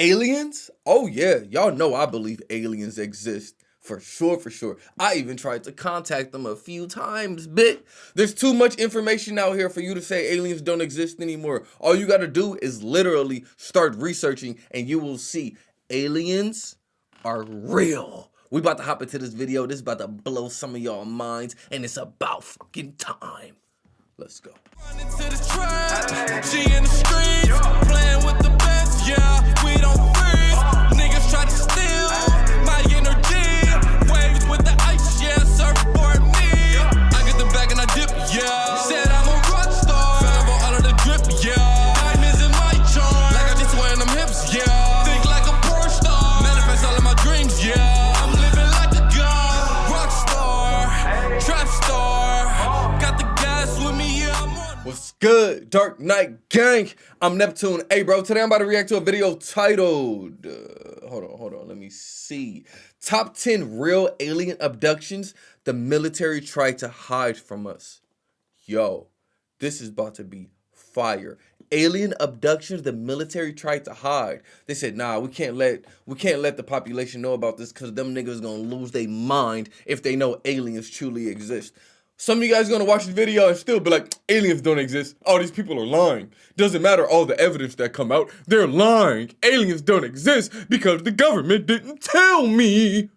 Aliens? Oh yeah, y'all know I believe aliens exist. For sure, for sure. I even tried to contact them a few times, but there's too much information out here for you to say aliens don't exist anymore. All you gotta do is literally start researching and you will see aliens are real. We about to hop into this video. This is about to blow some of y'all minds, and it's about fucking time. Let's go. Running to the trap, she in the streets, playing with the best, yeah, we don't freeze. Niggas try to steal my energy, waves with the ice, yeah, surfboard me. I get the bag and I dip, yeah. Said I'm a rock star, fell for all of the drip, yeah. Diamonds in my charm, like I just wearing them hips, yeah. Think like a porn star, manifest all of my dreams, yeah. I'm living like a god, rock star, trap star, got the gas with me, yeah. What's good, Dark Knight Gang? I'm Neptune. Hey, bro, today I'm about to react to a video titled, hold on, let me see. Top 10 real alien abductions the military tried to hide from us. Yo, this is about to be fire. Alien abductions the military tried to hide. They said, nah, we can't let the population know about this because them niggas gonna lose their mind if they know aliens truly exist. Some of you guys gonna watch the video and still be like, aliens don't exist. All these people are lying. Doesn't matter all the evidence that come out. They're lying. Aliens don't exist because the government didn't tell me.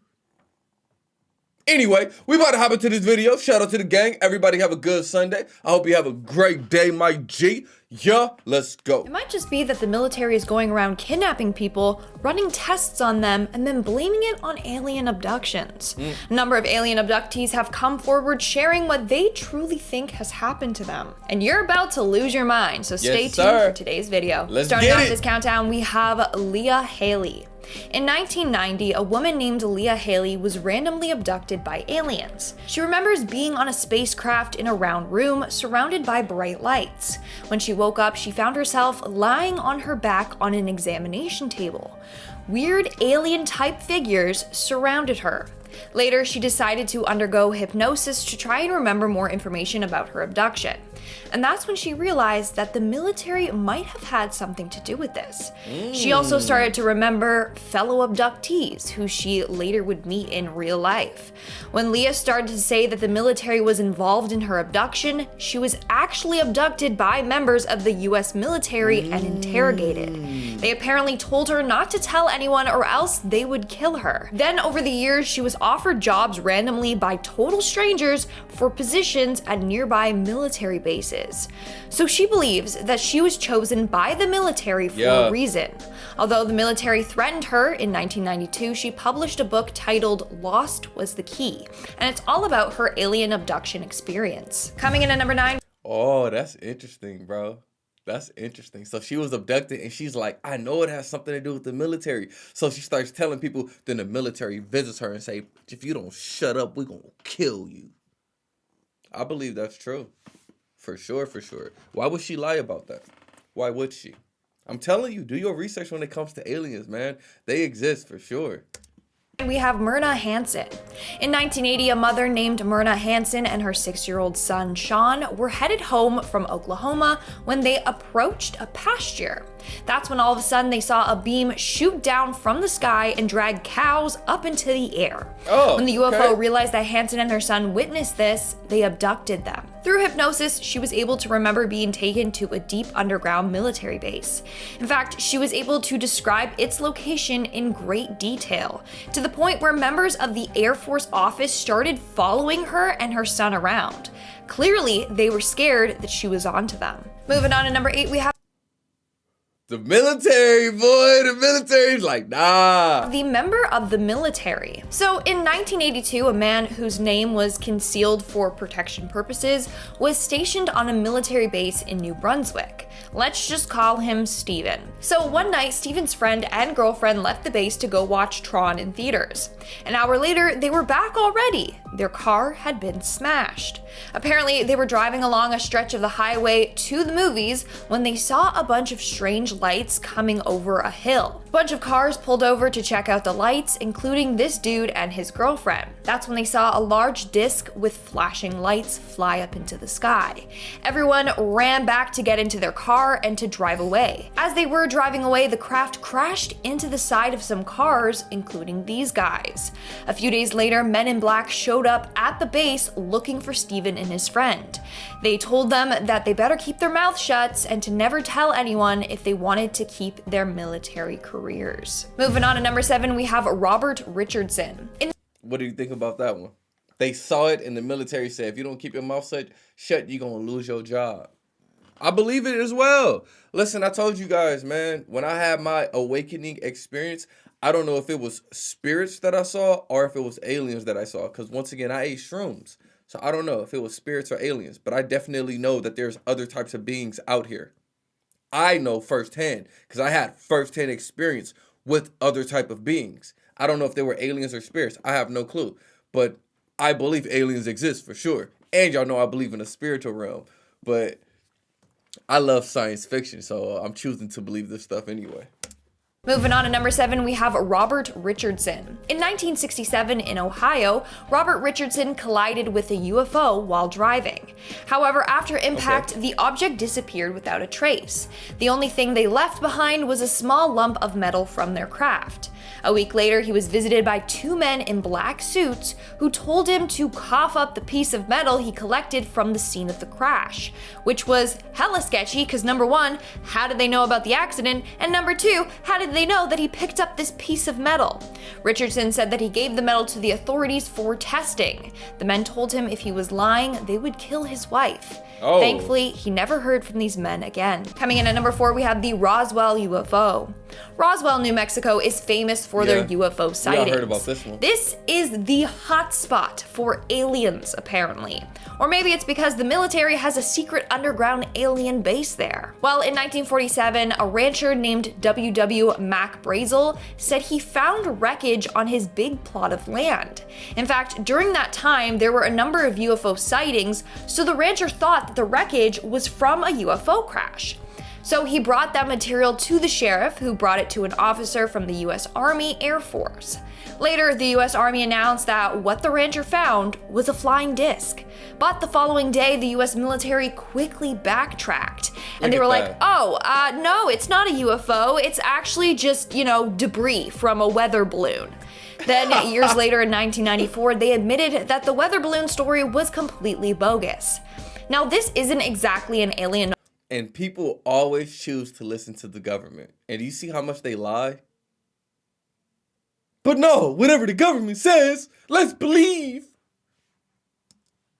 Anyway, we about to hop into this video. Shout out to the gang. Everybody have a good Sunday. I hope you have a great day, my G. Yeah, let's go. It might just be that the military is going around kidnapping people, running tests on them, and then blaming it on alien abductions. A number of alien abductees have come forward sharing what they truly think has happened to them. And you're about to lose your mind, so stay tuned for today's video. Starting off this countdown, we have Leah Haley. In 1990, a woman named Leah Haley was randomly abducted by aliens. She remembers being on a spacecraft in a round room surrounded by bright lights. When she woke up, she found herself lying on her back on an examination table. Weird alien-type figures surrounded her. Later, she decided to undergo hypnosis to try and remember more information about her abduction. And that's when she realized that the military might have had something to do with this. She also started to remember fellow abductees who she later would meet in real life. When Leah started to say that the military was involved in her abduction, she was actually abducted by members of the US military and interrogated. They apparently told her not to tell anyone or else they would kill her. Then over the years, she was offered jobs randomly by total strangers for positions at nearby military bases. So she believes that she was chosen by the military for a reason. Although the military threatened her in 1992, she published a book titled Lost Was the Key, and it's all about her alien abduction experience. Coming in at number 9. Oh, that's interesting, bro. That's interesting. So she was abducted and she's like, I know it has something to do with the military. So she starts telling people, then the military visits her and say, if you don't shut up, we're going to kill you. I believe that's true. For sure, for sure. Why would she lie about that? Why would she? I'm telling you, do your research when it comes to aliens, man. They exist for sure. We have Myrna Hansen. In 1980, a mother named Myrna Hansen and her 6-year-old son, Sean, were headed home from Oklahoma when they approached a pasture. That's when all of a sudden they saw a beam shoot down from the sky and drag cows up into the air. When the UFO realized that Hansen and her son witnessed this, they abducted them. Through hypnosis, she was able to remember being taken to a deep underground military base. In fact, she was able to describe its location in great detail, to the point where members of the Air Force office started following her and her son around. Clearly, they were scared that she was onto them. Moving on to number 8, we have the military, boy. The military's like, nah. The member of the military. So in 1982, a man whose name was concealed for protection purposes was stationed on a military base in New Brunswick. Let's just call him Steven. So one night, Steven's friend and girlfriend left the base to go watch Tron in theaters. An hour later, they were back already. Their car had been smashed. Apparently, they were driving along a stretch of the highway to the movies when they saw a bunch of strange lights coming over a hill. A bunch of cars pulled over to check out the lights, including this dude and his girlfriend. That's when they saw a large disc with flashing lights fly up into the sky. Everyone ran back to get into their car and to drive away. As they were driving away, the craft crashed into the side of some cars, including these guys. A few days later, men in black showed up at the base looking for Steven and his friend. They told them that they better keep their mouths shut and to never tell anyone if they wanted to keep their military careers. Moving on to number 7, we have Robert Richardson. What do you think about that one? They saw it and the military said, if you don't keep your mouth shut, you're going to lose your job. I believe it as well. Listen, I told you guys, man, when I had my awakening experience, I don't know if it was spirits that I saw or if it was aliens that I saw. Because once again, I ate shrooms. So I don't know if it was spirits or aliens. But I definitely know that there's other types of beings out here. I know firsthand because I had firsthand experience with other type of beings. I don't know if they were aliens or spirits. I have no clue. But I believe aliens exist for sure. And y'all know I believe in the spiritual realm. But I love science fiction, so I'm choosing to believe this stuff anyway. Moving on to number 7, we have Robert Richardson. In 1967 in Ohio, Robert Richardson collided with a UFO while driving. However, after impact, the object disappeared without a trace. The only thing they left behind was a small lump of metal from their craft. A week later, he was visited by 2 men in black suits who told him to cough up the piece of metal he collected from the scene of the crash, which was hella sketchy because number 1, how did they know about the accident? And number 2, how did they know that he picked up this piece of metal? Richardson said that he gave the metal to the authorities for testing. The men told him if he was lying, they would kill his wife. Oh. Thankfully, he never heard from these men again. Coming in at number 4, we have the Roswell UFO. Roswell, New Mexico is famous for their UFO sightings. Yeah, I heard about this one. This is the hotspot for aliens, apparently. Or maybe it's because the military has a secret underground alien base there. Well, in 1947, a rancher named W.W. Mac Brazel said he found wreckage on his big plot of land. In fact, during that time, there were a number of UFO sightings, so the rancher thought that the wreckage was from a UFO crash. So he brought that material to the sheriff, who brought it to an officer from the US Army Air Force. Later, the US Army announced that what the rancher found was a flying disc. But the following day, the US military quickly backtracked. And they were like, no, it's not a UFO. It's actually just, debris from a weather balloon. Then, years later in 1994, they admitted that the weather balloon story was completely bogus. Now, this isn't exactly an alien. And people always choose to listen to the government. And do you see how much they lie? But no, whatever the government says, let's believe.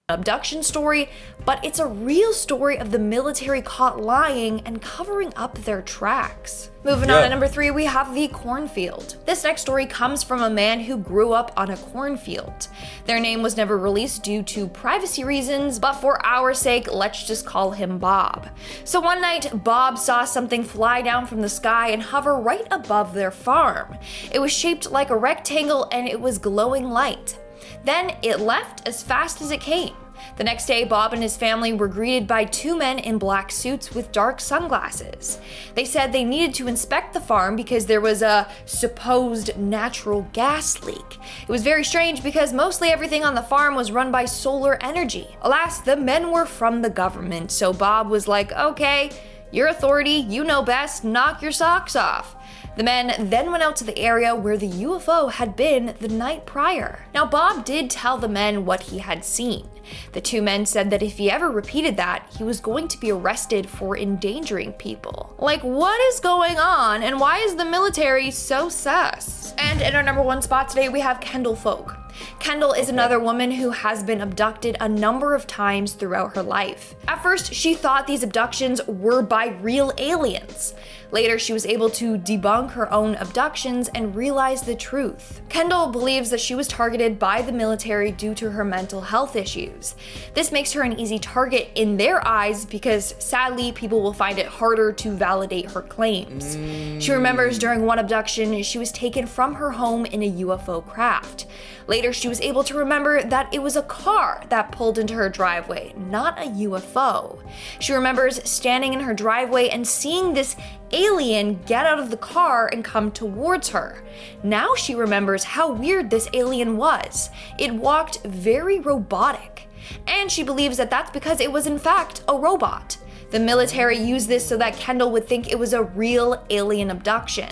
Abduction story, but it's a real story of the military caught lying and covering up their tracks. Moving on to number 3, we have the cornfield. This next story comes from a man who grew up on a cornfield. Their name was never released due to privacy reasons, but for our sake, let's just call him Bob. So one night, Bob saw something fly down from the sky and hover right above their farm. It was shaped like a rectangle and it was glowing light. Then it left as fast as it came. The next day, Bob and his family were greeted by 2 men in black suits with dark sunglasses. They said they needed to inspect the farm because there was a supposed natural gas leak. It was very strange because mostly everything on the farm was run by solar energy. Alas, the men were from the government, so Bob was like, okay, your authority, you know best, knock your socks off. The men then went out to the area where the UFO had been the night prior. Now, Bob did tell the men what he had seen. The 2 men said that if he ever repeated that, he was going to be arrested for endangering people. Like, what is going on, and why is the military so sus? And in our number 1 spot today, we have Kendall Folk. Kendall is another woman who has been abducted a number of times throughout her life. At first, she thought these abductions were by real aliens. Later, she was able to debunk her own abductions and realize the truth. Kendall believes that she was targeted by the military due to her mental health issues. This makes her an easy target in their eyes because, sadly, people will find it harder to validate her claims. She remembers during one abduction, she was taken from her home in a UFO craft. Later, she was was able to remember that it was a car that pulled into her driveway, not a UFO. She remembers standing in her driveway and seeing this alien get out of the car and come towards her. Now she remembers how weird this alien was. It walked very robotic, and she believes that that's because it was in fact a robot. The military used this so that Kendall would think it was a real alien abduction.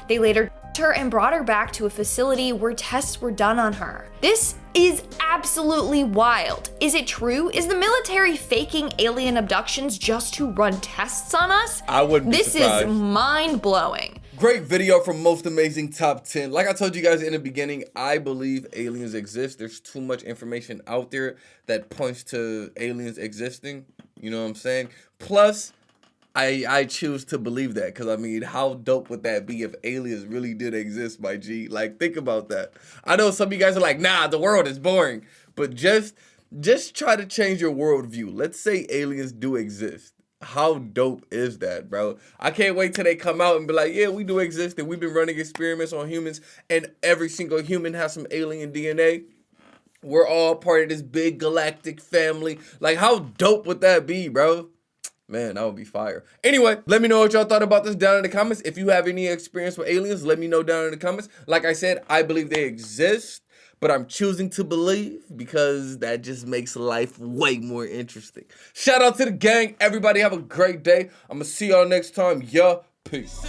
They later took her and brought her back to a facility where tests were done on her. This is absolutely wild. Is it true? Is the military faking alien abductions just to run tests on us? I wouldn't be surprised. This is mind-blowing. Great video from Most Amazing Top 10. Like I told you guys in the beginning, I believe aliens exist. There's too much information out there that points to aliens existing. You know what I'm saying? Plus, I choose to believe that because, I mean, how dope would that be if aliens really did exist, my G? Like, think about that. I know some of you guys are like, nah, the world is boring. But just try to change your worldview. Let's say aliens do exist. How dope is that, bro? I can't wait till they come out and be like, yeah, we do exist, and we've been running experiments on humans, and every single human has some alien DNA. We're all part of this big galactic family. Like, how dope would that be, bro? Man, that would be fire. Anyway, let me know what y'all thought about this down in the comments. If you have any experience with aliens, let me know down in the comments. Like I said, I believe they exist, but I'm choosing to believe because that just makes life way more interesting. Shout out to the gang. Everybody have a great day. I'm going to see y'all next time. Yeah, peace.